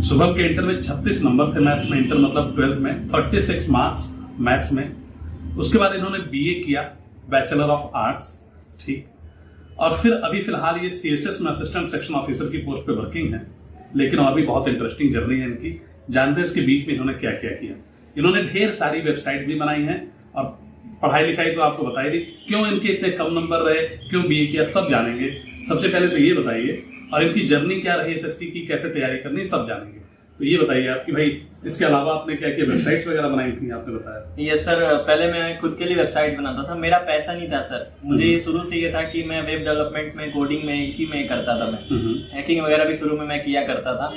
शुभम के इंटर में 36 नंबर थे मैथ्स में, इंटर मतलब 12th में 36 मार्क्स मैथ्स में। उसके बाद इन्होंने बीए किया, बैचलर ऑफ आर्ट्स, ठीक। और फिर अभी फिलहाल ये सीएसएस में असिस्टेंट सेक्शन ऑफिसर की पोस्ट पे वर्किंग है, लेकिन और भी बहुत इंटरेस्टिंग जर्नी है इनकी। जानते हैं इसके बीच में इन्होंने क्या क्या किया। इन्होंने ढेर सारी वेबसाइट भी बनाई है और पढ़ाई लिखाई तो आपको बताई दी। क्यों इनके इतने कम नंबर रहे, क्यों बीए किया, सब जानेंगे। सबसे पहले तो ये बताइए, और इनकी जर्नी क्या रही एसएससी की, कैसे तैयारी करनी, सब जानेंगे। तो ये बताइए आप कि भाई इसके अलावा आपने क्या क्या वेबसाइट्स वगैरह बनाई थी, आपने बताया। यस सर, पहले मैं खुद के लिए वेबसाइट बनाता था। मेरा पैसा नहीं था सर, मुझे शुरू से ये था कि मैं वेब डेवलपमेंट में, कोडिंग में, इसी में करता था। मैं हैकिंग वगैरह भी शुरू में मैं किया करता था।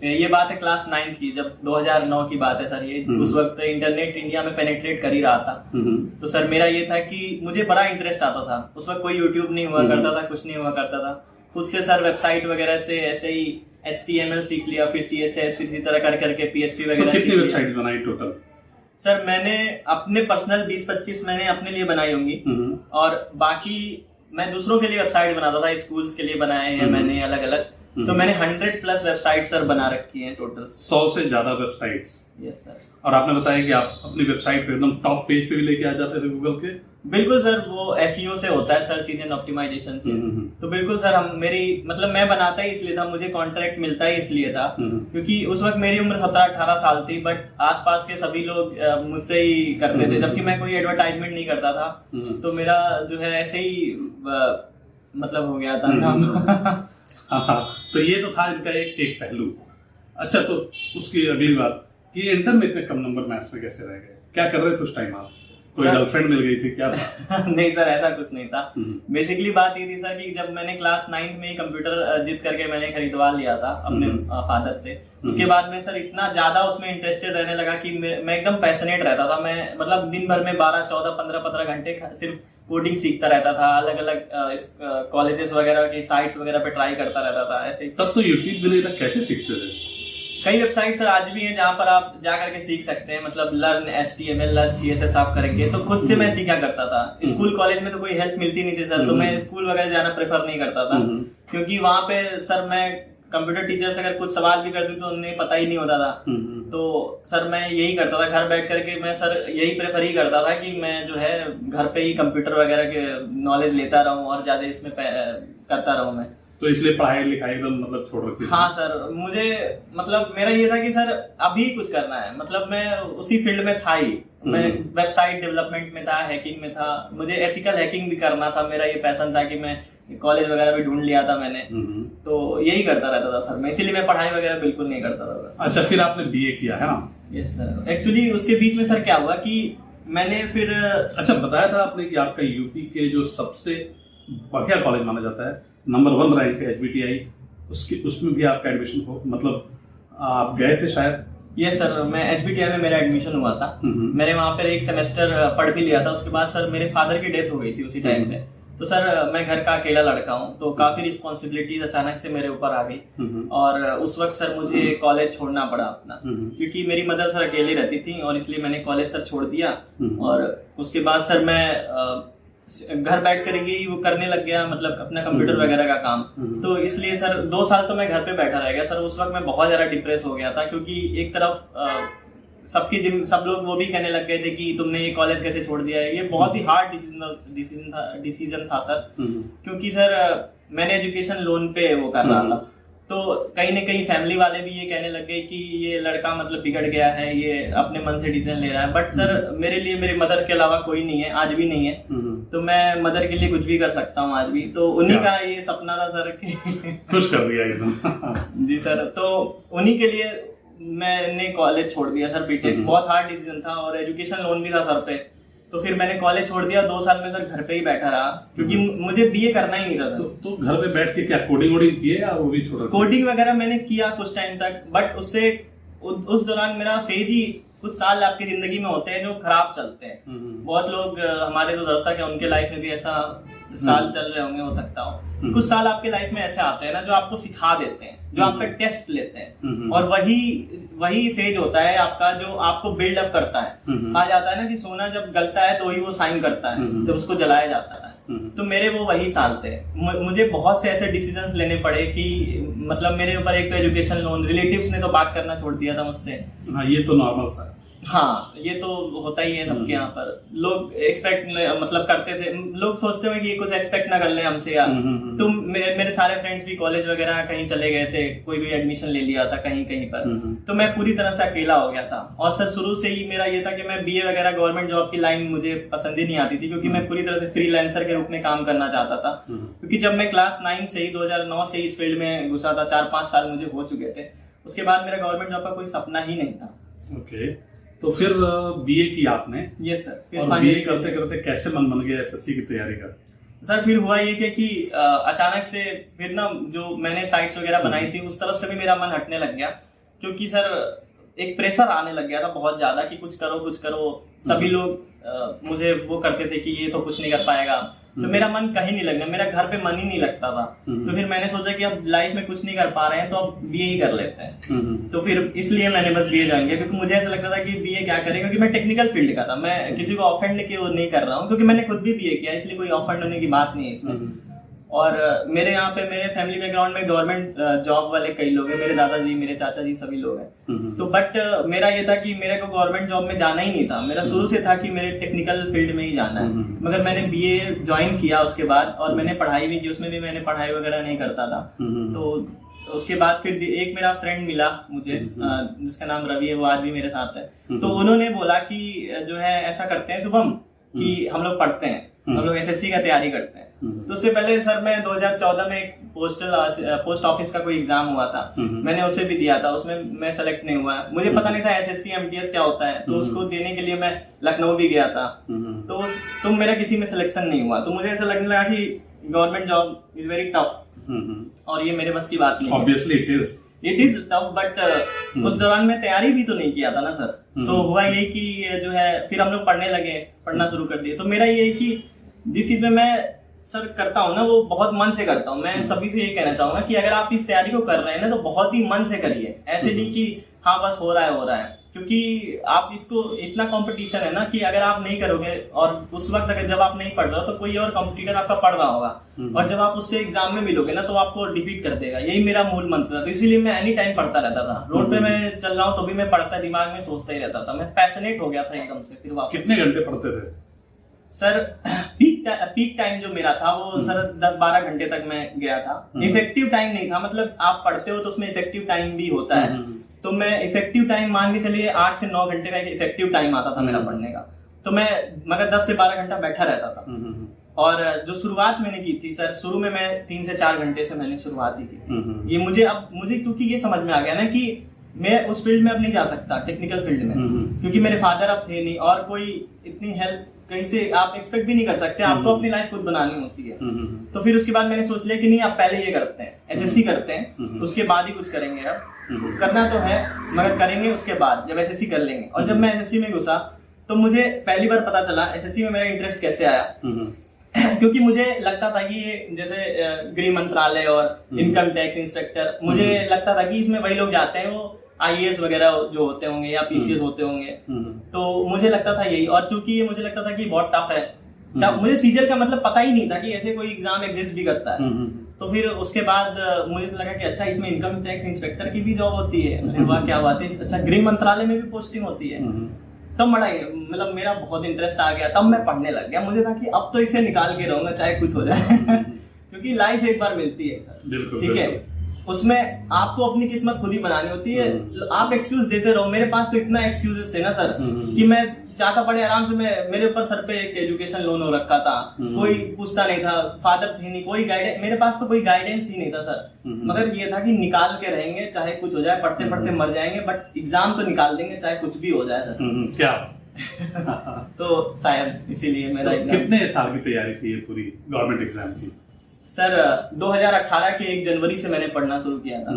ये बात है क्लास 9 की, जब 2009 की बात है सर ये। उस वक्त इंटरनेट इंडिया में पेनिट्रेट कर ही रहा था। तो सर मेरा ये था कि मुझे बड़ा इंटरेस्ट आता था। उस वक्त कोई यूट्यूब नहीं हुआ करता था, कुछ नहीं हुआ करता था। खुद से सर वेबसाइट वगैरह से ऐसे ही HTML सीख लिया, फिर CSS, फिर इसी तरह कर करके PHP वगैरह। तो कितनी वेबसाइट्स बनाई टोटल? सर मैंने अपने पर्सनल 20-25 मैंने अपने लिए बनाई होंगी, और बाकी मैं दूसरों के लिए वेबसाइट बनाता था। स्कूल्स के लिए बनाए हैं मैंने अलग अलग। तो मैंने 100+ वेबसाइट सर बना रखी हैं टोटल। 100 से ज्यादा वेबसाइट्स। Yes sir. और आपने बताया कि आप अपनी वेबसाइट पे एकदम टॉप पेज पे भी लेके आ जाते थे गूगल के। बिल्कुल सर, वो SEO से होता है, सर्च इंजन ऑप्टिमाइजेशन से। तो बिल्कुल सर, मतलब मैं बनाता ही इसलिए था, मुझे कॉन्ट्रैक्ट मिलता ही इसलिए था क्योंकि उस वक्त मेरी उम्र 17-18 साल थी। बट आसपास के सभी लोग मुझसे ही करते थे, जबकि मैं कोई एडवर्टाइजमेंट नहीं करता था। तो मेरा जो है ऐसे ही मतलब हो गया था नाम। हाँ, तो ये तो था इनका एक पहलू। अच्छा, तो उसकी अगली बात कि इंटर में इतने कम नंबर मैथ्स में कैसे रह गए? क्या कर रहे थे उस टाइम आप? कोई गर्लफ्रेंड मिल गई थी क्या? नहीं सर, ऐसा कुछ नहीं था। बेसिकली बात ये थी सर कि जब मैंने क्लास 9 में ही कंप्यूटर जिद करके मैंने खरीदवा लिया था अपने फादर से। उसके बाद में सर इतना ज्यादा उसमें इंटरेस्टेड रहने लगा कि मैं एकदम पैशनेट रहता था। मैं मतलब दिन भर में 12, 14, 15 घंटे सिर्फ कोडिंग सीखता रहता था। अलग अलग कॉलेजेस वगैरह की साइट्स वगैरह पे ट्राई करता रहता था ऐसे। तब तो यूट्यूब भी नहीं था, कैसे सीखते थे? कई वेबसाइट सर आज भी हैं जहाँ पर आप जा करके सीख सकते हैं। मतलब लर्न HTML, लर्न CSS आप करेंगे तो खुद से मैं सीखा करता था। स्कूल कॉलेज में तो कोई हेल्प मिलती नहीं थी सर, तो मैं स्कूल वगैरह जाना प्रेफर नहीं करता था क्योंकि वहाँ पे सर मैं कंप्यूटर टीचर से अगर कुछ सवाल भी करती तो उन्हें पता ही नहीं होता था। तो सर मैं यही करता था, घर बैठ करके मैं सर यही प्रेफर ही करता था कि मैं जो है घर पे ही कंप्यूटर वगैरह के नॉलेज लेता रहूं और ज्यादा इसमें करता रहूं मैं। तो इसलिए पढ़ाई लिखाई एकदम मतलब छोड़ रखी? हाँ सर, मुझे मतलब मेरा ये था कि सर अभी कुछ करना है। मतलब मैं उसी फील्ड में था ही। मैं वेबसाइट डेवलपमेंट में था, हैकिंग में था। मुझे एथिकल हैकिंग भी करना था, मेरा ये पैशन था कि मैं कॉलेज वगैरह भी ढूंढ लिया था मैंने। तो यही करता रहता था सर मैं, इसीलिए मैं पढ़ाई वगैरह बिल्कुल नहीं करता था। अच्छा, फिर आपने बीए किया है ना? Yes sir. एक्चुअली उसके बीच में सर क्या हुआ कि मैंने फिर अच्छा बताया था आपने कि आपका यूपी के जो सबसे बढ़िया कॉलेज माना जाता है, नंबर 1 रैंक है HBTI, उसमें भी आपका एडमिशन हो, मतलब आप गए थे शायद? यस सर, मैं HBTI में मेरा एडमिशन हुआ था। मैंने वहां पर एक सेमेस्टर पढ़ भी लिया था। उसके बाद सर मेरे फादर की डेथ हो गई थी उसी टाइम पे। तो सर मैं घर का अकेला लड़का हूँ, तो काफी रिस्पॉन्सिबिलिटीज अचानक से मेरे ऊपर आ गई। और उस वक्त सर मुझे कॉलेज छोड़ना पड़ा अपना, क्योंकि मेरी मदर सर अकेली रहती थी और इसलिए मैंने कॉलेज सर छोड़ दिया। और उसके बाद सर मैं घर बैठ कर ही वो करने लग गया, मतलब अपना कंप्यूटर वगैरह का काम। तो इसलिए सर 2 साल तो मैं घर पे बैठा रह गया सर। उस वक्त मैं बहुत ज्यादा डिप्रेस हो गया था, क्योंकि एक तरफ सब लोग वो भी कहने लग गए थे कि तुमने ये कॉलेज कैसे छोड़ दिया है। ये बहुत ही हार्ड डिसीजन था सर, क्योंकि सर मैंने एजुकेशन लोन पे वो कर रहा था। तो कहीं ना कहीं फैमिली वाले भी ये कहने लग गए कि ये लड़का मतलब बिगड़ गया है, ये अपने मन से डिसीजन ले रहा है। बट सर मेरे लिए मेरे मदर के अलावा कोई नहीं है, आज भी नहीं है। तो मैं मदर के लिए कुछ भी कर सकता हूँ आज भी। तो उन्हीं का ये सपना था सर कि खुश कर दिया एकदम। जी सर, तो उन्हीं के लिए मैंने कॉलेज छोड़ दिया सर। बीटेक बहुत हार्ड डिसीजन था और एजुकेशन लोन भी था सर पे। तो फिर मैंने कॉलेज छोड़ दिया। 2 साल में सर घर पे ही बैठा रहा, क्योंकि मुझे बीए करना ही नहीं था। तो घर पे बैठ के क्या कोडिंग वोडिंग किए या वो भी छोड़ा? कोडिंग वगैरह मैंने किया कुछ टाइम तक, बट उससे उस दौरान मेरा फेज ही कुछ साल आपकी जिंदगी में होते हैं जो खराब चलते हैं। बहुत लोग हमारे जो दर्शक है उनके लाइफ में भी ऐसा साल चल रहे होंगे, हो सकता हो। कुछ साल आपके लाइफ में ऐसे आते हैं ना जो आपको सिखा देते हैं, जो आपका टेस्ट लेते हैं, और वही फेज होता है आपका जो आपको बिल्डअप करता है। कहा जाता है ना कि सोना जब गलता है तो ही वो साइन करता है, जब उसको जलाया जाता है। तो मेरे वो वही साल थे। मुझे बहुत से ऐसे डिसीजंस लेने पड़े कि मतलब मेरे ऊपर एक तो एजुकेशन लोन, रिलेटिव्स ने तो बात करना छोड़ दिया था मुझसे। हाँ, ये तो नॉर्मल सा। हाँ, ये तो होता ही है सबके यहाँ पर। लोग एक्सपेक्ट मतलब करते थे, लोग सोचते हुए कि ये कुछ एक्सपेक्ट ना कर ले हमसे यार। तो मेरे सारे फ्रेंड्स भी कॉलेज वगैरह कहीं चले गए थे, कोई भी एडमिशन ले लिया था कहीं कहीं पर। तो मैं पूरी तरह से अकेला हो गया था। और सर शुरू से ही मेरा ये था कि मैं बीए वगैरह गवर्नमेंट जॉब की लाइन मुझे पसंद ही नहीं आती थी, क्योंकि मैं पूरी तरह से फ्रीलांसर के रूप में काम करना चाहता था। क्योंकि जब मैं क्लास 9 से ही 2009 से इस फील्ड में घुसा था, 4-5 साल मुझे हो चुके थे। उसके बाद मेरा गवर्नमेंट जॉब का कोई सपना ही नहीं था। ओके, तो फिर बीए की आपने? Yes sir. और बीए करते करते कैसे मन बन गया एसएससी की तैयारी का? सर फिर हुआ ये कि अचानक से फिर ना जो मैंने साइट्स वगैरह बनाई थी उस तरफ से भी मेरा मन हटने लग गया, क्योंकि सर एक प्रेशर आने लग गया था बहुत ज्यादा कि कुछ करो कुछ करो। सभी लोग मुझे वो करते थे कि ये तो कुछ नहीं कर पाएगा, तो मेरा मन कहीं नहीं लगना, मेरा घर पे मन ही नहीं लगता था। तो फिर मैंने सोचा कि अब लाइफ में कुछ नहीं कर पा रहे हैं तो अब बीए ही कर लेते हैं। तो फिर इसलिए मैंने बस बीए ज्वाइन किया, क्योंकि मुझे ऐसा लगता था कि बीए क्या करें, क्योंकि मैं टेक्निकल फील्ड का था। मैं किसी को ऑफेंड नहीं कर रहा हूँ, क्योंकि मैंने खुद भी बीए किया, इसलिए कोई ऑफेंड होने की बात नहीं है इसमें। और मेरे यहाँ पे मेरे फैमिली बैकग्राउंड में गवर्नमेंट जॉब वाले कई लोग हैं, मेरे दादाजी, मेरे चाचा जी, सभी लोग हैं। तो बट मेरा ये था कि मेरे को गवर्नमेंट जॉब में जाना ही नहीं था। मेरा शुरू से था कि मेरे टेक्निकल फील्ड में ही जाना है। मगर मैंने बीए ज्वाइन किया उसके बाद, और मैंने पढ़ाई भी की, उसमें भी मैंने पढ़ाई वगैरह नहीं करता था। तो उसके बाद फिर एक मेरा फ्रेंड मिला मुझे, जिसका नाम रवि है, वो आज भी मेरे साथ है। तो उन्होंने बोला कि जो है ऐसा करते हैं शुभम कि हम लोग पढ़ते हैं, हम लोग एसएससी का तैयारी करते हैं। तो उससे पहले सर मैं 2014 में एक पोस्ट ऑफिस का कोई एग्जाम हुआ था, मैंने उसे भी दिया था, उसमें मैं सेलेक्ट नहीं हुआ। मुझे पता नहीं था एसएससी एमटीएस क्या होता है, तो उसको देने के लिए मैं लखनऊ भी गया था। तो मेरा किसी में सिलेक्शन नहीं हुआ। तो मुझे ऐसा लगने लगा कि government job is very tough, और ये मेरे बस की बात नहीं है। Obviously it is tough, but उस दौरान मैं तैयारी भी तो नहीं किया था ना सर। तो हुआ यही कि जो है फिर हम लोग पढ़ने लगे, पढ़ना शुरू कर दिए। तो मेरा ये है कि जिस चीज में मैं सर करता हूँ ना, वो बहुत मन से करता हूँ। मैं सभी से यही कहना चाहूंगा कि अगर आप इस तैयारी को कर रहे हैं ना, तो बहुत ही मन से करिए, ऐसे नहीं कि हाँ बस हो रहा है। क्योंकि आप इसको, इतना कंपटीशन है ना कि अगर आप नहीं करोगे, और उस वक्त अगर जब आप नहीं पढ़ रहे हो तो कोई और कंपटीटर आपका पढ़ रहा होगा, और जब आप उससे एग्जाम में मिलोगे ना तो आपको डिफीट कर देगा। यही मेरा मूल मंत्र था। तो इसीलिए मैं एनी टाइम पढ़ता रहता था। रोड पे मैं चल रहा हूँ तो भी मैं पढ़ता, दिमाग में सोचता ही रहता था। मैं पैशनेट हो गया था एकदम से। फिर वापस कितने घंटे पढ़ते थे सर? पीक टाइम जो मेरा था वो सर 10-12 घंटे तक मैं गया था। इफेक्टिव टाइम नहीं था, मतलब आप पढ़ते हो तो उसमें इफेक्टिव टाइम भी होता है। तो मैं इफेक्टिव टाइम मान के चलिए 8 से 9 घंटे का एक इफेक्टिव टाइम आता था मेरा पढ़ने का। तो मैं मगर 10 से 12 घंटा बैठा रहता था। और जो शुरुआत मैंने की थी सर, शुरू में मैं 3 से 4 घंटे से मैंने शुरुआत ही की। ये मुझे क्योंकि ये समझ में आ गया ना कि मैं उस फील्ड में अब नहीं जा सकता, टेक्निकल फील्ड में, क्योंकि मेरे फादर अब थे नहीं, और कोई इतनी हेल्प कहीं से आप एक्सपेक्ट भी नहीं कर सकते। आपको अपनी लाइफ खुद बनानी होती है। तो फिर उसके बाद मैंने सोच लिया कि नहीं, आप पहले ये करते हैं, एसएससी करते हैं, उसके बाद ही कुछ करेंगे। अब करना तो है मगर करेंगे उसके बाद, जब एसएससी कर लेंगे। और जब मैं एसएससी में घुसा तो मुझे पहली बार पता चला एसएससी में मेरा इंटरेस्ट कैसे आया। क्योंकि मुझे लगता था कि ये जैसे गृह मंत्रालय और इनकम टैक्स इंस्पेक्टर, मुझे लगता था कि इसमें वही लोग जाते हैं, वो आईएएस वगैरह जो होते होंगे या पीसीएस होते होंगे। तो मुझे लगता था यही। और चूंकि ये मुझे लगता था कि बहुत टफ है, मुझे सीजीएल का मतलब पता ही नहीं था कि ऐसे कोई एग्जाम एग्जिस्ट भी करता है। तो फिर उसके बाद मुझे लगा कि अच्छा, इसमें इनकम टैक्स इंस्पेक्टर की भी जॉब होती है। अरे वाह, क्या बात है। अच्छा, गृह मंत्रालय में भी पोस्टिंग होती है। तब बड़ा मतलब मेरा बहुत इंटरेस्ट आ गया। तब मैं पढ़ने लग गया। मुझे था कि अब तो इसे निकाल के रहूंगा चाहे कुछ हो जाए। क्योंकि लाइफ एक बार मिलती है, ठीक है, उसमें आपको अपनी किस्मत खुद ही बनानी होती है। आप एक्सक्यूज देते रहो। मेरे पास तो इतना एक्सक्यूजेस थे ना सर कि मैं चाहता पड़े आराम से। मेरे ऊपर सर पे एक एजुकेशन लोन हो रखा था, कोई पूछता नहीं था, फादर थे नहीं, कोई गाइडेंस, मेरे पास तो कोई गाइडेंस ही नहीं था सर। मगर ये था कि निकाल के रहेंगे, चाहे कुछ हो जाए, पढ़ते पढ़ते मर जाएंगे, बट एग्जाम तो निकाल देंगे चाहे कुछ भी हो जाए सर। क्या तो शायद इसीलिए मेरा कितने साल की तैयारी थी ये पूरी गवर्नमेंट एग्जाम की? सर 2018 के 1 जनवरी से मैंने पढ़ना शुरू किया था,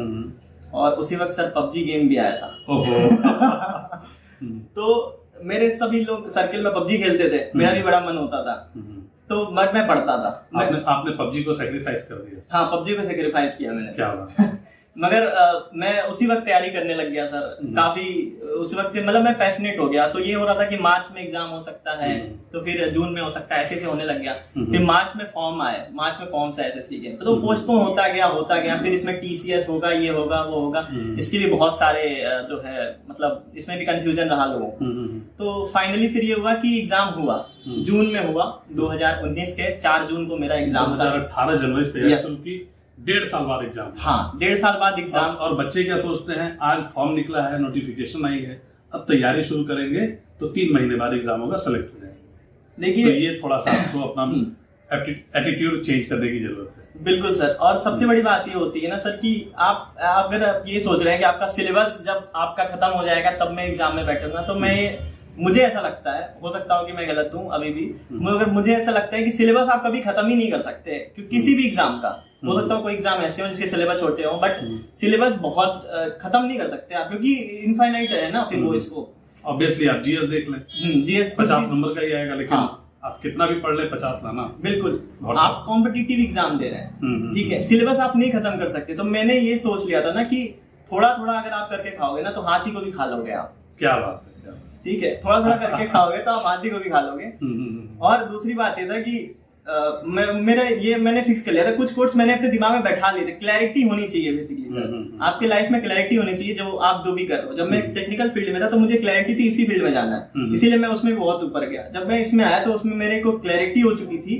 और उसी वक्त सर पबजी गेम भी आया था। तो मेरे सभी लोग सर्किल में पबजी खेलते थे, मेरा भी बड़ा मन होता था। तो बट मैं पढ़ता था। आपने पबजी को सैक्रिफाइस कर दिया? हाँ, पबजी को सैक्रिफाइस किया मैंने। क्या हुआ? मगर मैं उसी वक्त तैयारी करने लग गया सर। काफी उस वक्त मतलब मैं पैशनेट हो गया। तो ये हो रहा था कि मार्च में एग्जाम हो सकता है, तो फिर जून में हो सकता है, ऐसे से होने लग गया। फिर मार्च में फॉर्म्स आए एसएससी के, तो पोस्टपोन होता गया। फिर इसमें टीसीएस होगा, ये होगा, वो होगा, इसके लिए बहुत सारे जो है मतलब इसमें भी कंफ्यूजन रहा लोगों को। तो फाइनली फिर ये हुआ कि एग्जाम हुआ, जून में हुआ 2019 के 4 जून को मेरा एग्जाम था। 2018 जनवरी से तैयारी शुरू की, 1.5 साल बाद एग्जाम। हाँ, 1.5 साल बाद एग्जाम। और बच्चे क्या सोचते हैं, आज फॉर्म निकला है, नोटिफिकेशन आई है, अब तैयारी शुरू करेंगे तो 3 महीने बाद एग्जाम होगा, सेलेक्ट हो जाएंगे। देखिए, तो ये थोड़ा सा आपको अपना एटीट्यूड चेंज करने की जरूरत है। बिल्कुल सर। और सबसे बड़ी बात ये होती है ना सर कि आप अगर आप ये सोच रहे हैं कि आपका सिलेबस जब आपका खत्म हो जाएगा तब मैं एग्जाम में बैठूंगा, तो मुझे ऐसा लगता है, हो सकता हो कि मैं गलत हूं अभी भी, मगर मुझे ऐसा लगता है कि सिलेबस आप कभी खत्म ही नहीं कर सकते, क्योंकि किसी भी एग्जाम का हो सकता हो कोई एग्जाम ऐसे हो जिसके सिलेबस छोटे हो, बट सिलेबस बहुत खत्म नहीं कर सकते आप, क्योंकि इनफाइनाइट है ना फिर वो इसको। ऑब्वियसली आप जीएस देख लें, जीएस 50 नंबर का ही आएगा, लेकिन आप कितना भी पढ़ ले 50 लाना। बिल्कुल, आप कॉम्पिटिटिव एग्जाम दे रहे हैं, ठीक है, सिलेबस आप नहीं खत्म कर सकते। तो मैंने ये सोच लिया था ना कि थोड़ा थोड़ा अगर आप करके खाओगे ना तो हाथी को भी खा लोगे आप। क्या बात है, ठीक है, थोड़ा थोड़ा करके खाओगे तो आप हाथी को भी खा लोगे। और दूसरी बात ये था कि मैंने फिक्स कर लिया था, कुछ कोर्स मैंने अपने दिमाग में बैठा लिए थे। क्लैरिटी होनी चाहिए बेसिकली सर, आपके लाइफ में क्लैरिटी होनी चाहिए जो आप जो भी कर रहे हो। जब मैं टेक्निकल फील्ड में था तो मुझे क्लैरिटी थी इसी फील्ड में जाना है, इसीलिए मैं उसमें बहुत ऊपर गया। जब मैं इसमें आया तो उसमें मेरे को क्लैरिटी हो चुकी थी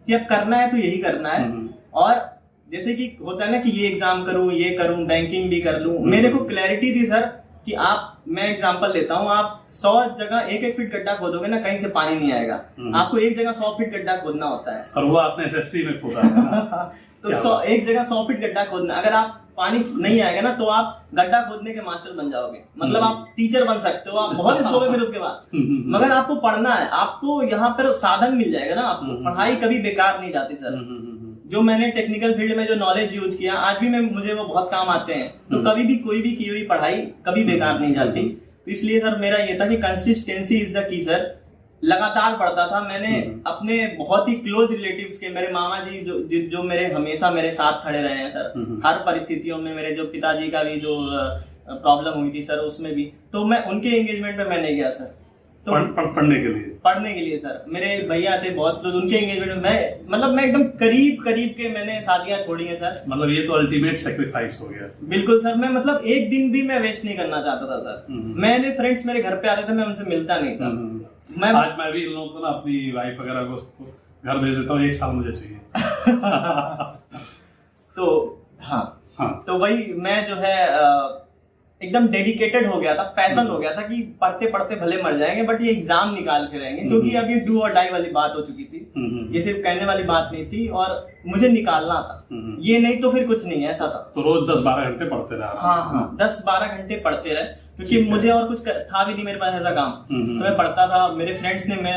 कि अब करना है तो यही करना है। और जैसे कि होता है ना कि ये एग्जाम करूं, ये करूं, बैंकिंग भी कर लूं, मेरे को क्लैरिटी थी सर कि मैं एग्जाम्पल लेता हूँ, आप 100 जगह 1-1 फीट गड्ढा खोदोगे ना, कहीं से पानी नहीं आएगा। आपको एक जगह 100 फीट गड्ढा खोदना होता है, और वो आपने एसएससी में खोदा है। तो एक जगह 100 फीट गड्ढा खोदना, अगर आप पानी नहीं आएगा ना तो आप गड्ढा खोदने के मास्टर बन जाओगे, मतलब आप टीचर बन सकते हो, आप बहुत स्कोप है फिर उसके बाद। मगर आपको पढ़ना है, आपको यहाँ पर साधन मिल जाएगा ना, आपको पढ़ाई कभी बेकार नहीं जाती सर। जो मैंने टेक्निकल फील्ड में जो नॉलेज यूज किया आज भी मुझे वो बहुत काम आते हैं। तो कभी भी कोई भी की हुई पढ़ाई कभी बेकार नहीं जाती। तो इसलिए सर मेरा ये था कि consistency is the key sir. लगातार पढ़ता था मैंने। अपने बहुत ही क्लोज रिलेटिव्स के, मेरे मामा जी जो मेरे हमेशा मेरे साथ खड़े रहे हैं सर हर परिस्थितियों में। मेरे जो पिताजी का भी जो प्रॉब्लम हुई थी सर उसमें भी, तो मैं उनके एंगेजमेंट में मैं नहीं गया सर। तो पढ़ने के लिए सर मेरे भैया थे बहुत, तो उनके एंगेजमेंट में मैं एकदम करीब के मैंने शादियां छोड़ी हैं सर। मतलब ये तो अल्टीमेट सेक्रीफाइस हो गया। बिल्कुल सर, मैं मतलब एक दिन भी मैं वेस्ट नहीं करना चाहता था सर। मैंने फ्रेंड्स मेरे घर पे आते थे, मैं उनसे मिलता नहीं था। आज मैं भी इन लोगों को ना अपनी वाइफ वगैरह को घर भेज देता हूँ, 1 साल मुझे चाहिए। तो हाँ, तो वही मैं जो है एकदम डेडिकेटेड हो गया था, पैशन हो गया था कि पढ़ते पढ़ते भले मर जाएंगे बट ये एग्जाम निकाल के रहेंगे, क्योंकि अब ये डू और डाई वाली बात हो चुकी थी। ये सिर्फ कहने वाली बात नहीं थी और मुझे निकालना था, ये नहीं तो फिर कुछ नहीं है, ऐसा था। तो रोज 10-12 घंटे पढ़ते रहे? हाँ, 10-12 घंटे पढ़ते रहे, क्योंकि मुझे और कुछ था भी नहीं मेरे पास ऐसा काम। तो मैं पढ़ता था। मेरे फ्रेंड्स ने मैं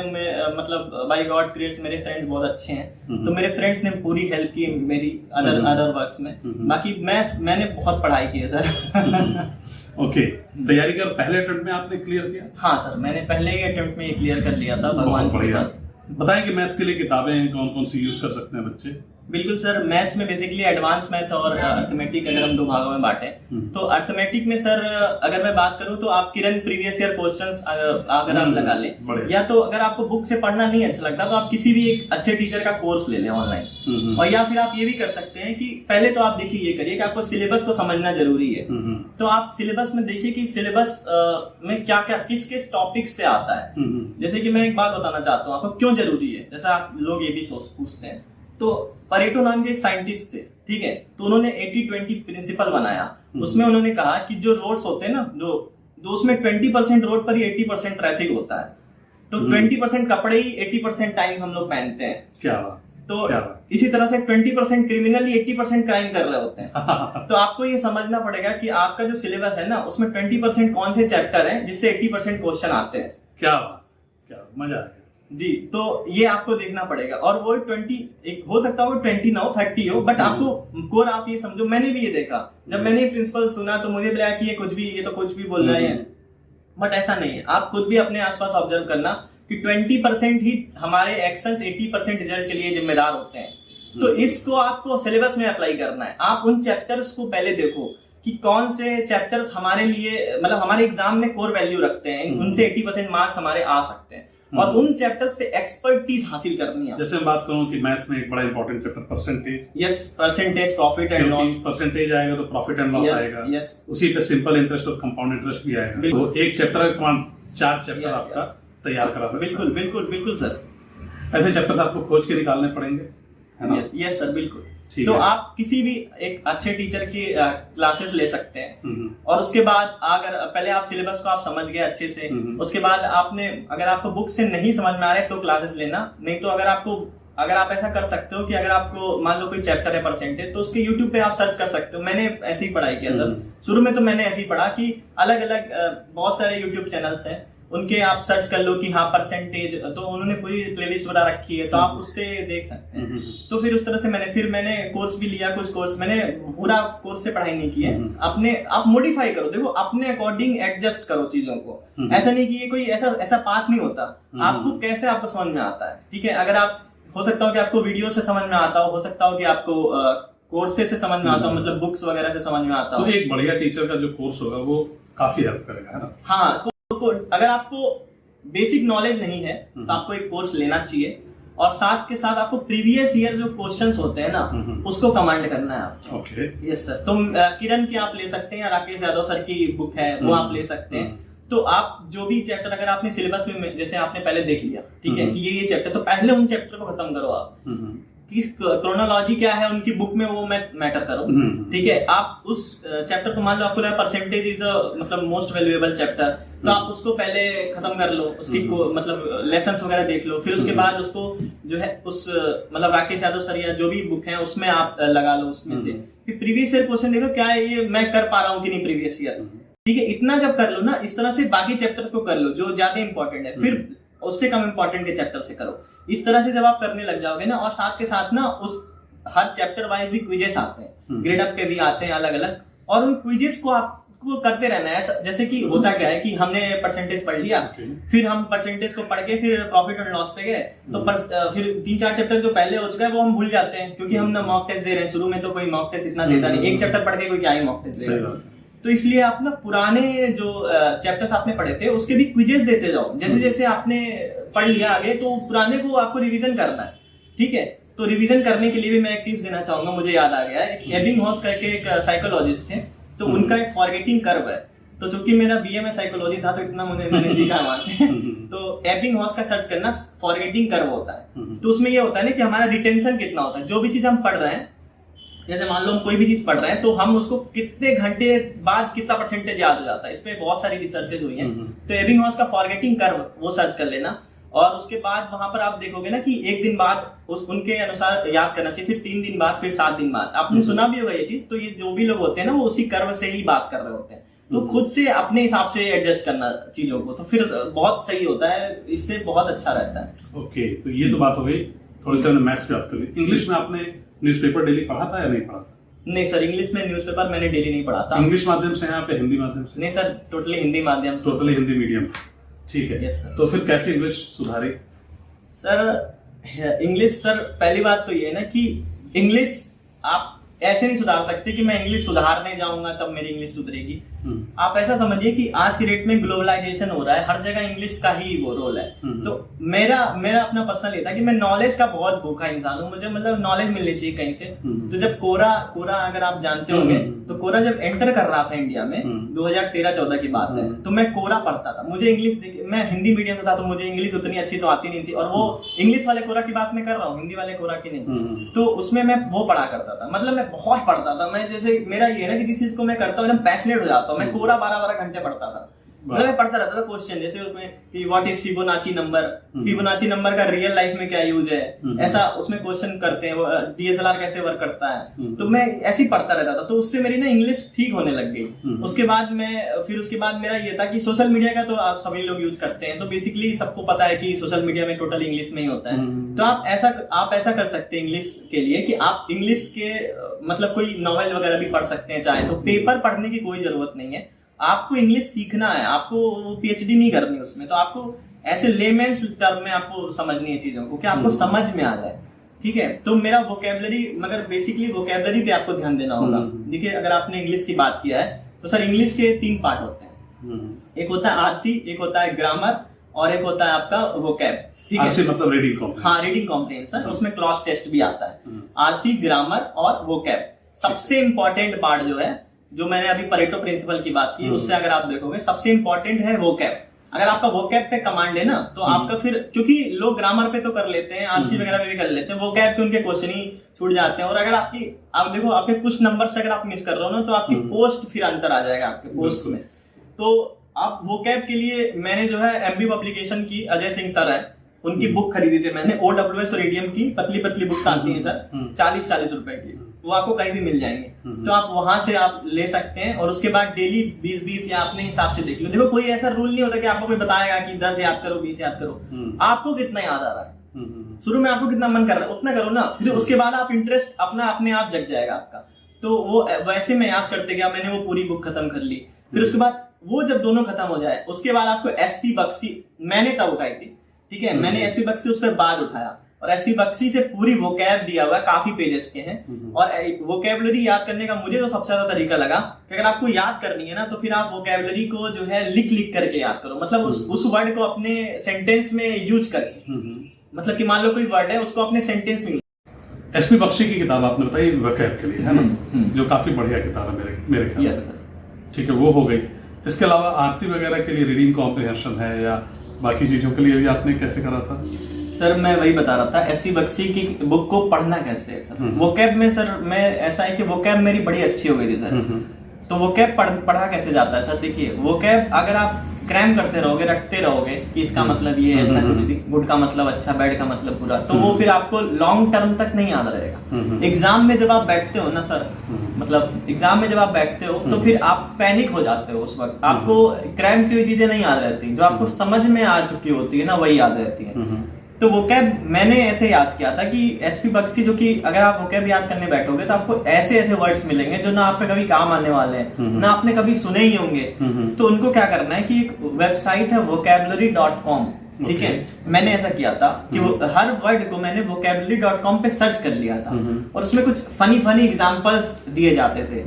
मतलब बाय गॉड्स ग्रेस मेरे फ्रेंड्स बहुत अच्छे हैं, तो मेरे फ्रेंड्स ने पूरी हेल्प की मेरी अदर वर्क्स में। बाकी मैंने बहुत पढ़ाई की है सर। ओके, तैयारी कर पहले अटेम्प्ट में आपने क्लियर किया? हाँ सर, मैंने पहले ही अटेम्प्ट में ये क्लियर कर लिया था, भगवान के पास। बताएं कि मैथ्स के लिए किताबें कौन कौन सी यूज कर सकते हैं बच्चे? बिल्कुल सर, मैथ्स में बेसिकली एडवांस मैथ और अर्थमेटिक अगर हम 2 भागों में बांटे, तो अर्थमेटिक में सर अगर मैं बात करूं तो आप किरण प्रीवियस ईयर क्वेश्चंस अगर आप लगा लें, या तो अगर आपको बुक से पढ़ना नहीं अच्छा लगता तो आप किसी भी एक अच्छे टीचर का कोर्स ले लें ऑनलाइन। और या फिर आप ये भी कर सकते हैं कि पहले तो आप देखिए ये करिए कि आपको सिलेबस को समझना जरूरी है। तो आप सिलेबस में देखिए कि सिलेबस में क्या क्या किस किस टॉपिक से आता है। जैसे कि मैं एक बात बताना चाहता हूँ आपको क्यों जरूरी है। जैसा आप लोग ये भी पूछते हैं, तो परेटो नाम के एक साइंटिस्ट थे, ठीक है, तो उन्होंने 80-20 प्रिंसिपल बनाया। उसमें उन्होंने कहा कि जो रोड्स होते हैं ना, जो उसमें 20% रोड पर ही 80% ट्रैफिक होता है, तो 20% कपड़े ही 80% टाइम हम लोग पहनते हैं। क्या बात? तो इसी तरह से 20% क्रिमिनल ही 80% क्राइम कर रहे होते हैं। तो आपको ये समझना पड़ेगा कि आपका जो सिलेबस है ना उसमें 20% कौन से चैप्टर हैं जिससे 80% क्वेश्चन आते हैं। क्या बात, क्या मजा आ गया जी। तो ये आपको देखना पड़ेगा, और वो 20 हो सकता है 20 ना हो, 30 हो, बट आपको कोर आप ये समझो। मैंने भी ये देखा, जब मैंने प्रिंसिपल सुना तो मुझे लगा कि ये तो कुछ भी बोल रहे हैं, बट ऐसा नहीं है। आप खुद भी अपने आसपास ऑब्जर्व करना कि 20% ही हमारे एक्शंस 80% रिजल्ट के लिए जिम्मेदार होते हैं। तो इसको आपको सिलेबस में अप्लाई करना है। आप उन चैप्टर्स को पहले देखो, कि कौन से चैप्टर्स हमारे लिए मतलब हमारे एग्जाम में कोर वैल्यू रखते हैं, उनसे 80% मार्क्स हमारे आ सकते हैं और उन चैप्टर्स पे एक्सपर्टीज हासिल करनी है। जैसे मैं बात करूं कि मैथ्स में एक बड़ा important chapter percentage, yes, percentage, profit and loss, percentage आएगा तो प्रॉफिट एंड लॉस आएगा, यस, उसी पे सिंपल इंटरेस्ट और कंपाउंड इंटरेस्ट भी आएगा। तो एक चैप्टर का 4 चैप्टर आपका तैयार करा सकते हैं। बिल्कुल बिल्कुल बिल्कुल सर, ऐसे चैप्टर्स आपको खोज के निकालने पड़ेंगे, है ना? यस सर, बिल्कुल। तो आप किसी भी एक अच्छे टीचर की क्लासेस ले सकते हैं और उसके बाद अगर पहले आप सिलेबस को आप समझ गए अच्छे से, उसके बाद आपने अगर आपको बुक से नहीं समझ में आ रहा है तो क्लासेस लेना, नहीं तो अगर आप ऐसा कर सकते हो कि अगर आपको मान लो कोई चैप्टर है परसेंटेज तो उसके यूट्यूब पे आप सर्च कर सकते हो। मैंने ऐसे ही पढ़ाई किया सर, शुरू में तो मैंने ऐसे ही पढ़ा कि अलग अलग बहुत सारे यूट्यूब चैनल्स हैं, उनके आप सर्च कर लो कि हाँ परसेंटेज, तो उन्होंने पूरी प्लेलिस्ट बना रखी है तो आप उससे देख सकते हैं। तो फिर उस तरह से मैंने कोर्स भी लिया, कुछ कोर्स मैंने पूरा कोर्स से पढ़ाई नहीं की है, आप मॉडिफाई करो, देखो अपने अकॉर्डिंग एडजस्ट करो चीजों को। ऐसा नहीं कि ये कोई ऐसा पाथ नहीं होता, आपको कैसे आपको समझ में आता है, ठीक है। अगर आप हो सकता हो कि आपको वीडियो से समझ में आता हो सकता हो कि आपको कोर्सेज से समझ में आता हो, मतलब बुक्स वगैरह से समझ में आता हो। तो एक बढ़िया टीचर का जो कोर्स होगा वो काफी हेल्प करेगा, है ना? हाँ, तो अगर आपको बेसिक नॉलेज नहीं है तो आपको एक कोर्स लेना चाहिए और साथ के साथ आपको प्रीवियस ईयर जो क्वेश्चंस होते हैं ना उसको कमांड करना है आपको। Okay, yes sir. तो किरण की आप ले सकते हैं या राकेश यादव सर की बुक है वो आप ले सकते हैं। तो आप जो भी चैप्टर अगर आपने सिलेबस में जैसे आपने पहले देख लिया, ठीक है, कि ये चैप्टर, तो पहले उन चैप्टर को खत्म करो आप, कि क्रोनोलॉजी क्या है उनकी बुक में वो मैटर करो, ठीक है। आप उस चैप्टर को मान लो आपको परसेंटेज इज द मतलब मोस्ट वैल्यूएबल चैप्टर, तो आप उसको पहले खत्म कर लो, उसकी मतलब लेसन्स वगैरह देख लो, फिर उसके बाद उसको जो है उस मतलब राकेश यादव सर या जो भी बुक है उसमें आप लगा लो, उसमें से फिर प्रीवियस ईयर क्वेश्चन देखो क्या है ये मैं कर पा रहा हूँ कि नहीं प्रीवियस ईयर, ठीक है। इतना जब कर लो ना, इस तरह से बाकी चैप्टर्स को कर लो जो ज्यादा इंपॉर्टेंट है, फिर उससे कम इंपॉर्टेंट के चैप्टर से करो। इस तरह से जब आप करने लग जाओगे ना, और साथ के साथ ना उस हर चैप्टर वाइज भी क्विजेस आते हैं, ग्रेड अप के भी आते हैं अलग अलग, और उन क्विजेस को आपको करते रहना है। जैसे कि होता क्या है कि हमने परसेंटेज पढ़ लिया, फिर हम परसेंटेज को पढ़ के फिर प्रॉफिट एंड लॉस पे गए, तो फिर 3-4 चैप्टर जो पहले हो चुका है वो हम भूल जाते हैं, क्योंकि हम ना मॉक टेस्ट दे रहे हैं। शुरू में तो कोई मॉक टेस्ट इतना देता नहीं, एक चैप्टर पढ़ के कोई क्या ही मॉक टेस्ट देगा। तो इसलिए आप ना पुराने जो चैप्टर्स आपने पढ़े थे उसके भी क्विजेस देते जाओ, जैसे जैसे आपने पढ़ लिया आगे तो पुराने को आपको रिवीजन करना है, ठीक है। तो रिवीजन करने के लिए भी मैं एक टिप्स देना चाहूंगा, मुझे याद आ गया है। एबिंगहॉस करके एक साइकोलॉजिस्ट थे, तो उनका एक फॉरगेटिंग कर्व है। तो चूंकि मेरा बीए में साइकोलॉजी था तो इतना मैंने सीखा वहां से। तो एबिंगहॉस का सर्च करना, फॉरगेटिंग कर्व होता है। तो उसमें ये होता है ना कि हमारा रिटेंशन कितना होता है, जो भी चीज हम पढ़ रहे हैं, जैसे मान लो हम कोई भी चीज पढ़ रहे हैं तो हम उसको कितने घंटे बाद कितना परसेंटेज याद हो जाता है। इस पे बहुत सारी रिसर्चेज हुई हैं। तो एबिंगहॉस का फॉरगेटिंग कर्व वो सर्च कर लेना, और उसके बाद वहां पर आप देखोगे ना कि 1 दिन बाद उनके अनुसार याद करना चाहिए, फिर 3 दिन बाद, फिर 7 दिन बाद। आपने सुना भी होगा ये चीज। तो ये जो भी लोग होते हैं ना वो उसी कर्व से ही बात कर रहे होते हैं। तो खुद से अपने हिसाब से एडजस्ट करना चीजों को, तो फिर बहुत सही होता है, इससे बहुत अच्छा रहता है। ओके, तो ये तो बात हो गई। थोड़ी सी हमने मैथ्स की बात कर ली। इंग्लिश में आपने न्यूज़पेपर डेली पढ़ा था या नहीं पढ़ा था? नहीं सर, इंग्लिश में न्यूज़पेपर मैंने डेली नहीं पढ़ा था। इंग्लिश माध्यम से यहाँ पे हिंदी माध्यम से? नहीं सर, टोटली हिंदी माध्यम से। टोटली हिंदी मीडियम, ठीक है। Yes sir. तो फिर कैसे इंग्लिश सुधारी? सर इंग्लिश, सर पहली बात तो ये है ना कि इंग्लिश आप ऐसे नहीं सुधार सकते कि मैं इंग्लिश सुधारने जाऊंगा तब मेरी इंग्लिश सुधरेगी। आप ऐसा समझिए कि आज की डेट में ग्लोबलाइजेशन हो रहा है, हर जगह इंग्लिश का ही वो रोल है। तो मेरा अपना पर्सनल ये था कि मैं नॉलेज का बहुत भूखा इंसान हूँ, मुझे मतलब नॉलेज मिलनी चाहिए कहीं से। तो जब कोरा अगर आप जानते होंगे तो कोरा जब एंटर कर रहा था इंडिया में 2013-14 की बात है, तो मैं कोरा पढ़ता था। मुझे इंग्लिश, मैं हिंदी मीडियम से था तो मुझे इंग्लिश उतनी अच्छी तो आती नहीं थी, और वो इंग्लिश वाले कोरा की बात मैं कर रहा हूँ, हिंदी वाले कोरा की नहीं। तो उसमें मैं वो पढ़ा करता था, मतलब मैं बहुत पढ़ता था। मैं जैसे मेरा ये है ना कि जिस चीज को मैं करता हूँ पैशनेट हो जाता हूँ। मैं पूरा 12-12 घंटे पढ़ता था, मतलब मैं पढ़ता रहता था क्वेश्चन, जैसे उसमें कि what is Fibonacci number, Fibonacci number का रियल लाइफ में क्या यूज है, ऐसा उसमें क्वेश्चन करते हैं, डीएसएलआर कैसे वर्क करता है। तो मैं ऐसे ही पढ़ता रहता था, तो उससे मेरी ना इंग्लिश ठीक होने लग गई। उसके बाद मेरा ये था कि सोशल मीडिया का तो आप सभी लोग यूज करते हैं, तो बेसिकली सबको पता है कि सोशल मीडिया में टोटल इंग्लिश में ही होता है। तो आप ऐसा कर सकते हैं इंग्लिश के लिए कि आप इंग्लिश के मतलब कोई नॉवेल वगैरह भी पढ़ सकते हैं चाहे तो। पेपर पढ़ने की कोई जरूरत नहीं है, आपको इंग्लिश सीखना है, आपको पीएचडी नहीं करनी उसमें। तो आपको ऐसे लेमेंस टर्म में आपको समझनी है चीजों को, कि आपको समझ में आ जाए। ठीक है। तो मेरा वोकेबलरी, मगर बेसिकली वोकेबलरी पे आपको ध्यान देना होगा। देखिए अगर आपने इंग्लिश की बात किया है तो सर इंग्लिश के 3 पार्ट होते हैं। एक होता है आरसी, एक होता है ग्रामर और एक होता है आपका वोकैब। ठीक है, आरसी मतलब रीडिंग कॉम्प्रिहेंशन। हाँ, रीडिंग कॉम्प्रिहेंशन, उसमें क्लॉज टेस्ट भी आता है। आरसी, ग्रामर और वोकैब। सबसे इंपॉर्टेंट पार्ट जो है, जो मैंने अभी परेटो प्रिंसिपल की बात की, उससे अगर आप देखोगे सबसे इंपॉर्टेंट है वोकैब। अगर आपका वोकैब पे कमांड है ना तो आपका फिर, क्योंकि लोग ग्रामर पे तो कर लेते हैं, आरसी वगैरह पे भी कर लेते हैं, वोकैब पे उनके क्वेश्चन ही छूट जाते हैं। और अगर आप देखो आपके कुछ नंबर से अगर आप मिस कर रहे हो ना तो आपकी पोस्ट फिर अंतर आ जाएगा आपके पोस्ट में। तो आप वोकैब के लिए मैंने जो है एमबी पब्लिकेशन की अजय सिंह सर है, उनकी बुक खरीदी थी मैंने, OWS और EDM की पतली पतली बुक्स आती हैं सर, 40-40 रुपए की, वो आपको कहीं भी मिल जाएंगे। तो आप वहां से आप ले सकते हैं। और उसके बाद डेली 20-20 या अपने हिसाब से देख लो। देखो कोई ऐसा रूल नहीं होता कि आपको कोई बताएगा कि 10 याद करो, 20 याद करो। आपको कितना याद आ रहा है, शुरू में आपको कितना मन कर रहा है उतना करो ना, फिर उसके बाद आप इंटरेस्ट अपना अपने आप जग जाएगा आपका। तो वो वैसे में याद करते गया, मैंने वो पूरी बुक खत्म कर ली। फिर उसके बाद वो जब दोनों खत्म हो जाए उसके बाद आपको एसपी बख्शी मैंने तब उठाई थी, ठीक है, मैंने एसपी बख्शी उसके बाद उठाया। और एसपी बख्शी से पूरी वोकैब दिया हुआ है, काफी पेजेस के हैं। और वोकैबुलरी याद करने का मुझे तो सबसे ज्यादा तरीका लगा कि अगर आपको याद करनी है ना तो फिर आप वोकैबुलरी को जो है लिख लिख करके याद करो। मतलब उस वर्ड को अपने सेंटेंस में यूज करके, मतलब कि मान लो कोई वर्ड है उसको अपने सेंटेंस में। एसपी बख्शी की किताब आपने बताई वोकैब के लिए, है ना, जो काफी बढ़िया किताब है मेरे ख्याल से। ठीक है, वो हो गई। इसके अलावा आरसी वगैरह के लिए रीडिंग कॉम्प्रिहेंशन है या बाकी चीजों के लिए भी आपने कैसे करा था? सर मैं वही बता रहा था, एसपी बख्शी की बुक को पढ़ना कैसे है सर। वोकैब में सर मैं ऐसा है कि वोकैब मेरी बड़ी अच्छी हो गई थी सर। तो वोकैब पढ़ा कैसे जाता है सर? देखिए वोकैब अगर आप क्रैम करते रहोगे, रखते रहोगे कि इसका मतलब ये ऐसा कुछ भी, गुड का मतलब अच्छा, बैड का मतलब बुरा, तो वो फिर आपको लॉन्ग टर्म तक नहीं याद रहेगा। एग्जाम में जब आप बैठते हो ना सर, मतलब एग्जाम में जब आप बैठते हो तो फिर आप पैनिक हो जाते हो। उस वक्त आपको क्रैम की हुई चीजें नहीं याद रहती, जो आपको समझ में आ चुकी होती है ना वही याद रहती है। तो वोकैब मैंने ऐसे याद किया था कि एसपी बख्शी, जो कि अगर आप वोकैब याद करने बैठोगे तो आपको ऐसे ऐसे वर्ड्स मिलेंगे जो ना आप पे कभी काम आने वाले हैं, ना आपने कभी सुने ही होंगे। तो उनको क्या करना है कि एक वेबसाइट है vocabulary.com, ठीक है, मैंने ऐसा किया था कि हर वर्ड को मैंने vocabulary.com पे सर्च कर लिया था। और उसमें कुछ फनी एग्जांपल्स दिए जाते थे।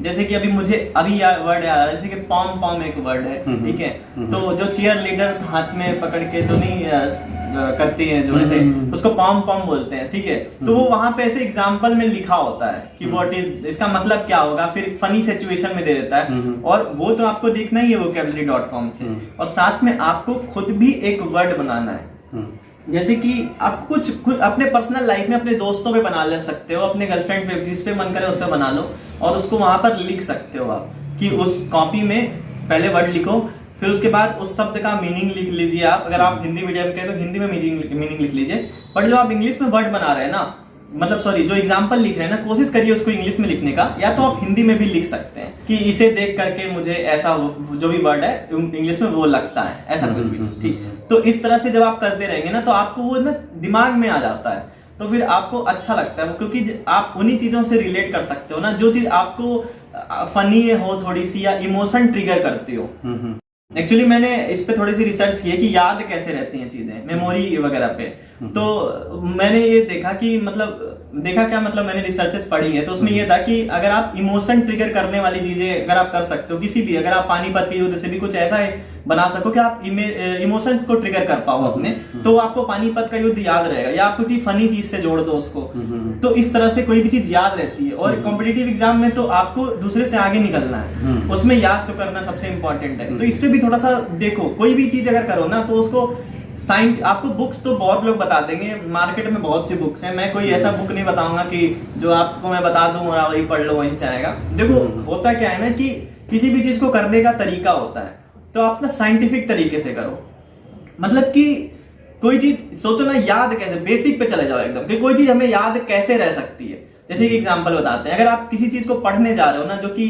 जैसे कि अभी मुझे वर्ड याद आ रहा है, जैसे कि पॉम पॉम एक वर्ड है, ठीक है, तो जो चीयर लीडर्स हाथ में पकड़ के तो नहीं करती है जो ऐसे, उसको पॉम पॉम बोलते हैं, ठीक है। तो वो वहां पे ऐसे एग्जांपल में लिखा होता है कि व्हाट इज, इसका मतलब क्या होगा, फिर फनी सिचुएशन में दे देता है। और वो तो आपको देखना ही है vocabulary.com से। और साथ में आपको खुद भी एक वर्ड बनाना है। जैसे कि आप कुछ अपने पर्सनल लाइफ में अपने दोस्तों पे बना ले सकते हो, अपने गर्लफ्रेंड पे, जिस पे मन करे उस पे बना लो और उसको वहां पर लिख सकते हो आप कि उस कॉपी में पहले वर्ड लिखो, फिर उसके बाद उस शब्द का मीनिंग लिख लीजिए आप। अगर आप हिंदी मीडियम के तो हिंदी में मीनिंग लिख लीजिए। बट जो आप इंग्लिश में वर्ड बना रहे हैं ना, मतलब सॉरी जो एग्जाम्पल लिख रहे हैं ना, कोशिश करिए उसको इंग्लिश में लिखने का, या तो आप हिंदी में भी लिख सकते हैं कि इसे देख करके मुझे ऐसा जो भी वर्ड है इंग्लिश में वो लगता है, ऐसा कुछ भी, ठीक। तो इस तरह से जब आप करते रहेंगे ना तो आपको वो ना दिमाग में आ जाता है, तो फिर आपको अच्छा लगता है, क्योंकि आप उन्हीं चीजों से रिलेट कर सकते हो ना जो चीज आपको फनी हो थोड़ी सी, या इमोशन ट्रिगर करती हो। एक्चुअली मैंने इस पे थोड़ी सी रिसर्च की है कि याद कैसे रहती हैं चीजें मेमोरी वगैरह पे। तो मैंने ये देखा कि मैंने रिसर्चेस पढ़ी है, तो उसमें ये था कि अगर आप इमोशन ट्रिगर करने वाली चीजें अगर आप कर सकते हो किसी भी, अगर आप पानीपत के युद्ध से भी कुछ ऐसा बना सको कि आप इमोशंस को ट्रिगर कर पाओ अपने, तो आपको पानीपत का युद्ध याद रहेगा, या आप किसी फनी चीज से जोड़ दो उसको, तो इस तरह से कोई भी चीज याद रहती है। और कॉम्पिटिटिव एग्जाम में तो आपको दूसरे से आगे निकलना है, उसमें याद तो करना सबसे इंपॉर्टेंट है। तो इस पे भी थोड़ा सा देखो, कोई भी चीज अगर करो ना तो उसको आपको बुक्स तो बहुत लोग बता देंगे, मार्केट में बहुत सी बुक्स हैं, मैं कोई ऐसा बुक नहीं बताऊंगा कि जो आपको मैं बता दूं और वही पढ़ लो वहीं से आएगा। देखो होता क्या है ना कि किसी भी चीज को करने का तरीका होता है, तो आप ना साइंटिफिक तरीके से करो। मतलब कि कोई चीज सोचो ना, याद कैसे, बेसिक पे चले जाओ एकदम कि कोई चीज हमें याद कैसे रह सकती है। जैसे कि एग्जांपल बताते हैं, अगर आप किसी चीज को पढ़ने जा रहे हो ना जो कि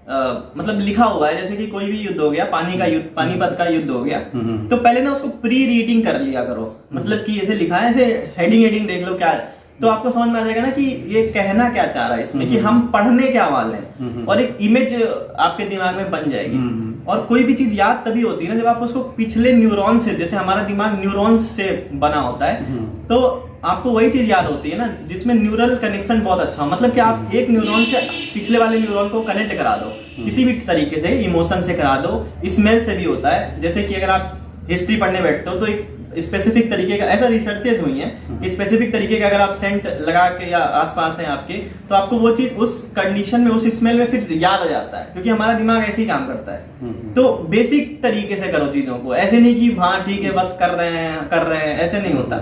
मतलब लिखा हुआ है, जैसे कि कोई भी युद्ध हो गया, पानीपत का युद्ध हो गया, तो पहले ना उसको प्री रीडिंग कर लिया करो। मतलब कि ऐसे लिखा है, ऐसे हेडिंग देख लो क्या है, तो आपको समझ में आ जाएगा ना कि ये कहना क्या चाह रहा है इसमें, कि हम पढ़ने क्या वाले हैं, और एक इमेज आपके दिमाग में बन जाएगी। और कोई भी चीज याद तभी होती है ना जब आप उसको पिछले न्यूरॉन से, जैसे हमारा दिमाग न्यूरॉन्स से बना होता है, तो आपको वही चीज याद होती है ना जिसमें न्यूरल कनेक्शन बहुत अच्छा, मतलब कि आप एक न्यूरॉन से पिछले वाले न्यूरॉन को कनेक्ट करा दो किसी भी तरीके से, इमोशन से करा दो, स्मेल से भी होता है। जैसे कि अगर आप हिस्ट्री पढ़ने बैठते हो तो एक स्पेसिफिक तरीके का, ऐसा रिसर्चेस हुई हैं कि स्पेसिफिक तरीके का अगर आप सेंट लगा के या आसपास है आपके, तो आपको वो चीज उस कंडीशन में, उस स्मेल में फिर याद आ जाता है, क्योंकि हमारा दिमाग ऐसे ही काम करता है। तो बेसिक तरीके से करो चीजों को, ऐसे नहीं कि हाँ ठीक है बस कर रहे हैं, ऐसे नहीं होता।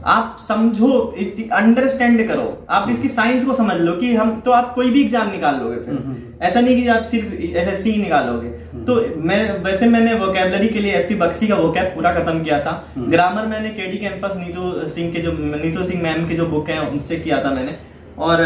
आप समझो, अंडरस्टैंड करो, आप इसकी साइंस को समझ लो कि हम, तो आप कोई भी एग्जाम निकाल लोगे फिर, ऐसा नहीं कि आप सिर्फ एसएससी निकालोगे। तो मैंने वोकैबुलरी के लिए एसवी बख्शी का वोकैब पूरा खत्म किया था। ग्रामर मैंने KD campus Neetu Singh ma'am की जो बुक है उनसे किया था मैंने, और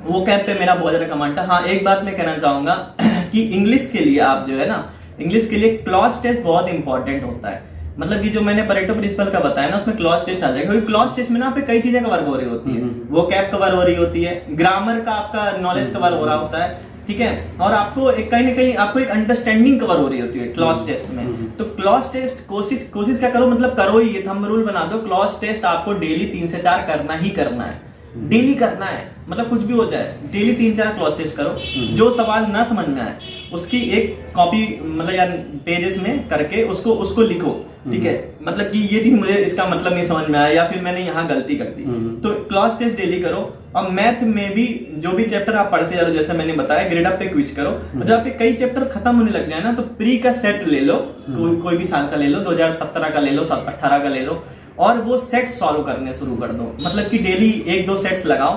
वोकैब पे मेरा बहुत ज्यादा कमांड था। हाँ, एक बात मैं कहना चाहूंगा कि इंग्लिश के लिए आप जो है ना, इंग्लिश के लिए क्लॉज टेस्ट बहुत इंपॉर्टेंट होता है। मतलब कि जो मैंने परेटो प्रिंसिपल का बताया ना, उसमें क्लॉज टेस्ट आ जाएगा, क्योंकि क्लॉज टेस्ट में ना पे कई चीजें कवर हो रही होती है, वो कैप कवर हो रही होती है, ग्रामर का आपका नॉलेज कवर हो रहा होता है, ठीक है, और आपको कहीं ना कहीं आपको एक अंडरस्टैंडिंग कवर हो रही होती है क्लॉज टेस्ट में। तो क्लॉज टेस्ट कोशिश क्या करो, मतलब करो ही, ये थंब रूल बना दो, क्लॉज टेस्ट आपको डेली 3 से 4 करना ही करना है, डेली करना है, मतलब कुछ भी हो जाए डेली 3-4 क्लॉज टेस्ट करो। जो सवाल ना समझ में आए उसकी एक कॉपी, मतलब यार पेजेस में करके उसको लिखो, ठीक है, मतलब कि ये चीज मुझे इसका मतलब नहीं समझ में आया, या फिर मैंने यहाँ गलती कर दी, तो क्लॉज टेस्ट डेली करो। और मैथ में भी जो भी चैप्टर आप पढ़ते जा रहे हो, जैसे मैंने बताया, ग्रेड अप पे क्विज करो। जब आपके कई चैप्टर्स खत्म होने लग जाए ना, तो प्री का सेट ले लो, कोई भी साल का ले लो, 2017 का ले लो, 18 का ले लो, और वो सेट सॉल्व करने शुरू कर दो। मतलब कि डेली 1-2 सेट्स लगाओ,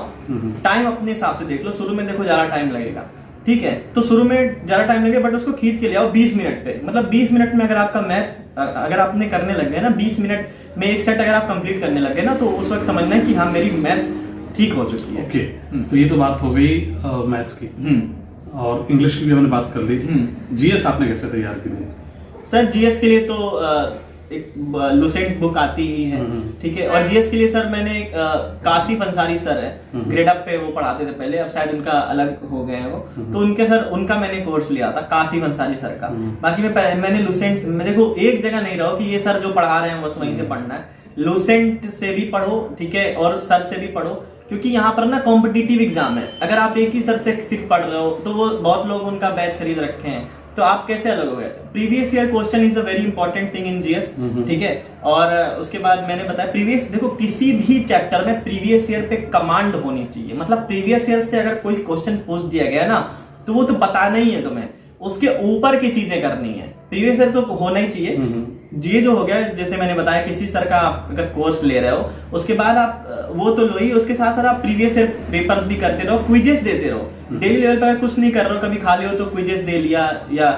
टाइम अपने हिसाब से देख लो। शुरू में देखो ज्यादा टाइम लगेगा, ठीक है, तो शुरू में ज्यादा टाइम लगेगा, बट उसको खींच के ले आओ 20 मिनट पे। मतलब 20 मिनट में अगर आपका मैथ अगर आपने करने लग गए ना, 20 मिनट में एक सेट अगर आप कंप्लीट करने लग गए ना, तो उस वक्त समझना है कि हाँ मेरी मैथ ठीक हो चुकी है। ओके, तो ये तो बात हो गई मैथ्स की, और इंग्लिश की भी हमने बात कर ली। जीएस आपने कैसे तैयार की थी? सर जीएस के लिए तो एक लुसेंट बुक आती ही है, ठीक है, और जीएस के लिए सर मैंने कासिफ अंसारी सर है, ग्रेड अप पे वो पढ़ाते थे पहले, अब शायद उनका अलग हो गए हैं वो, तो उनका मैंने कोर्स लिया था, कासिफ अंसारी सर का। बाकी मैंने लुसेंट में, देखो एक जगह नहीं रहो कि ये सर जो पढ़ा रहे हैं बस वहीं से पढ़ना है, लुसेंट से भी पढ़ो, ठीक है, और सर से भी पढ़ो, क्योंकि यहाँ पर ना कॉम्पिटिटिव एग्जाम है। अगर आप एक ही सर से सिर्फ पढ़ रहे हो तो वो बहुत लोग उनका बैच खरीद रखे हैं, तो आप कैसे अलग हो गए। Previous year question is a very important thing in GS, ठीक है, और उसके बाद मैंने बताया प्रीवियस, देखो किसी भी चैप्टर में प्रीवियस ईयर पे कमांड होनी चाहिए। मतलब प्रीवियस ईयर से अगर कोई क्वेश्चन पूछ दिया गया ना, तो वो तो बताना ही है तुम्हें, उसके ऊपर की चीजें करनी है, प्रीवियस ईयर तो होना ही चाहिए। ये जो हो गया, जैसे मैंने बताया, किसी सर का आप अगर कोर्स ले रहे हो, उसके बाद आप वो तो लो ही, उसके साथ साथ आप प्रीवियस ईयर पेपर्स भी करते रहो, क्विजेस देते रहो। डेली लेवल पर कुछ नहीं कर रहे हो, कभी खाली हो तो क्विजेस दे लिया, या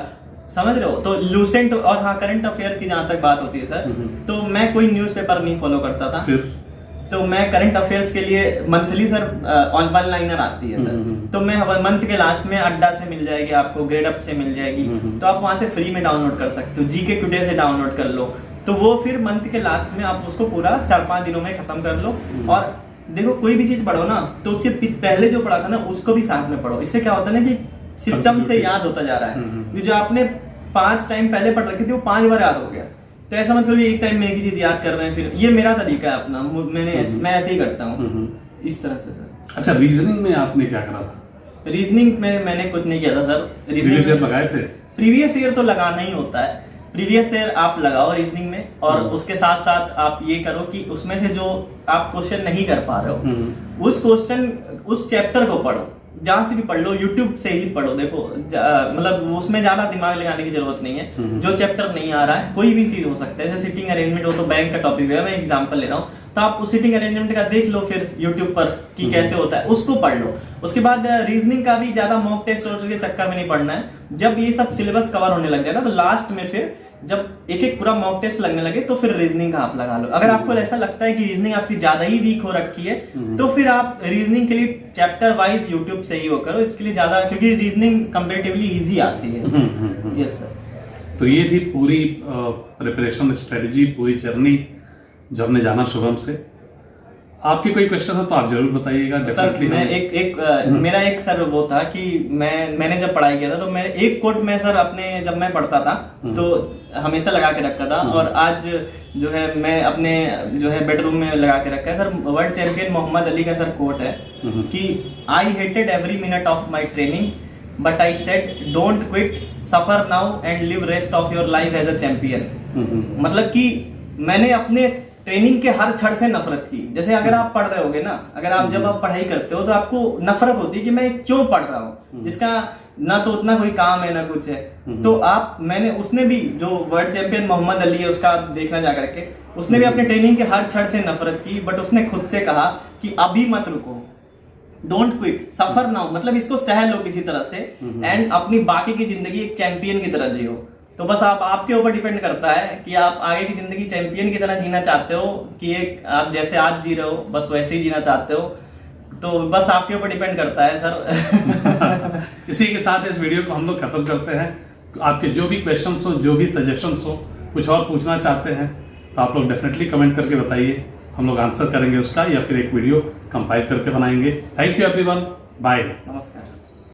समझ रहे हो। तो लूसेंट, और हाँ करंट अफेयर की जहां तक बात होती है सर, तो मैं कोई न्यूज़पेपर नहीं फॉलो करता था, तो मैं करंट अफेयर्स के लिए मंथली सर ऑन लाइनर आती है सर, तो मैं मंथ के लास्ट में अड्डा से मिल जाएगी आपको, ग्रेड अप से मिल जाएगी, तो आप वहां से फ्री में डाउनलोड कर सकते हो। जीके टुडे से डाउनलोड कर लो, तो वो फिर मंथ के लास्ट में आप उसको पूरा 4-5 दिनों में खत्म कर लो। और देखो कोई भी चीज पढ़ो ना, तो उससे पहले जो पढ़ा था ना उसको भी साथ में पढ़ो। इससे क्या होता है ना कि सिस्टम से याद होता जा रहा है, जो आपने 5 टाइम पहले पढ़ रखी थी वो 5 बार याद हो गया। तो ऐसा मतलब एक टाइम में एक ही चीज याद कर रहे हैं, फिर ये मेरा तरीका है अपना, मैं ऐसे ही करता हूँ इस तरह से सर। अच्छा, रीजनिंग में आपने क्या करा था? रीजनिंग में मैंने कुछ नहीं किया था सर। प्रीवियस ईयर लगाए थे? प्रीवियस ईयर तो लगाना ही होता है, प्रीवियस ईयर आप लगाओ रीजनिंग में, और उसके साथ साथ आप ये करो कि उसमें से जो आप क्वेश्चन नहीं कर पा रहे हो, उस चैप्टर को पढ़ो, जहां से भी पढ़ लो, यूट्यूब से ही पढ़ो। देखो मतलब उसमें ज्यादा दिमाग लगाने की जरूरत नहीं है। जो चैप्टर नहीं आ रहा है, कोई भी चीज हो सकता है, जैसे सिटिंग अरेंजमेंट हो तो बैंक का टॉपिक है, मैं एग्जांपल ले रहा हूँ, तो आप उस सिटिंग अरेंजमेंट का देख लो फिर यूट्यूब पर कि कैसे होता है, उसको पढ़ लो। उसके बाद रीजनिंग का भी ज्यादा मॉक टेस्ट के चक्कर में नहीं पढ़ना है। जब ये सब सिलेबस कवर होने लग जाएगा, तो लास्ट में फिर जब एक पूरा मॉक टेस्ट लगने लगे, तो फिर रीजनिंग का आप लगा लो। अगर आपको ऐसा लगता है कि रीजनिंग आपकी ज्यादा ही वीक हो रखी है, तो फिर आप रीजनिंग के लिए चैप्टर वाइज यूट्यूब से ही वो करो, इसके लिए ज्यादा, क्योंकि रीजनिंग कंपैरेटिवली इजी आती है। Yes sir. तो ये थी पूरी प्रिपरेशन स्ट्रेटजी, पूरी जर्नी जो हमने जाना शुभम से। आपके कोई क्वेश्चन हो तो आप जरूर बताइएगा। सर डेफिनेटली मैं एक मेरा एक सर वो था कि मैंने जब पढ़ाई किया था तो मैं एक कोट में सर अपने जब मैं पढ़ता था तो हमेशा लगा के रखा था, और आज जो है मैं अपने जो है बेडरूम में लगा के रखा है sir. World champion Muhammad Ali का सर कोट है कि I hated every minute of my training but I said don't quit, suffer now and live rest of your life as a champion. मतलब कि मैंने अपने ट्रेनिंग के हर क्षण से नफरत की। जैसे अगर आप पढ़ रहे होगे ना, अगर आप जब आप पढ़ाई करते हो तो आपको नफरत होती है कि मैं क्यों पढ़ रहा हूँ, जिसका ना तो उतना कोई काम है ना कुछ है। तो मैंने उसने भी जो वर्ल्ड चैंपियन मोहम्मद अली है उसका आप देखना जा करके, उसने भी अपने ट्रेनिंग के हर क्षण से नफरत की, बट उसने खुद से कहा कि अभी मत रुको, डोंट क्विट, सफर नाउ, मतलब इसको सह लो किसी तरह से, एंड अपनी बाकी की जिंदगी एक चैंपियन की तरह जियो। तो बस आपके ऊपर डिपेंड करता है कि आप आगे की जिंदगी चैंपियन की तरह जीना चाहते हो कि एक आप जैसे आज जी रहे हो बस वैसे ही जीना चाहते हो। तो बस आपके ऊपर डिपेंड करता है सर। इसी के साथ इस वीडियो को हम लोग खत्म करते हैं। आपके जो भी क्वेश्चंस हो, जो भी सजेशंस हो, कुछ और पूछना चाहते हैं तो आप लोग डेफिनेटली कमेंट करके बताइए, हम लोग आंसर करेंगे उसका, या फिर एक वीडियो कंपाइल करके बनाएंगे। Thank you everyone, bye. नमस्कार।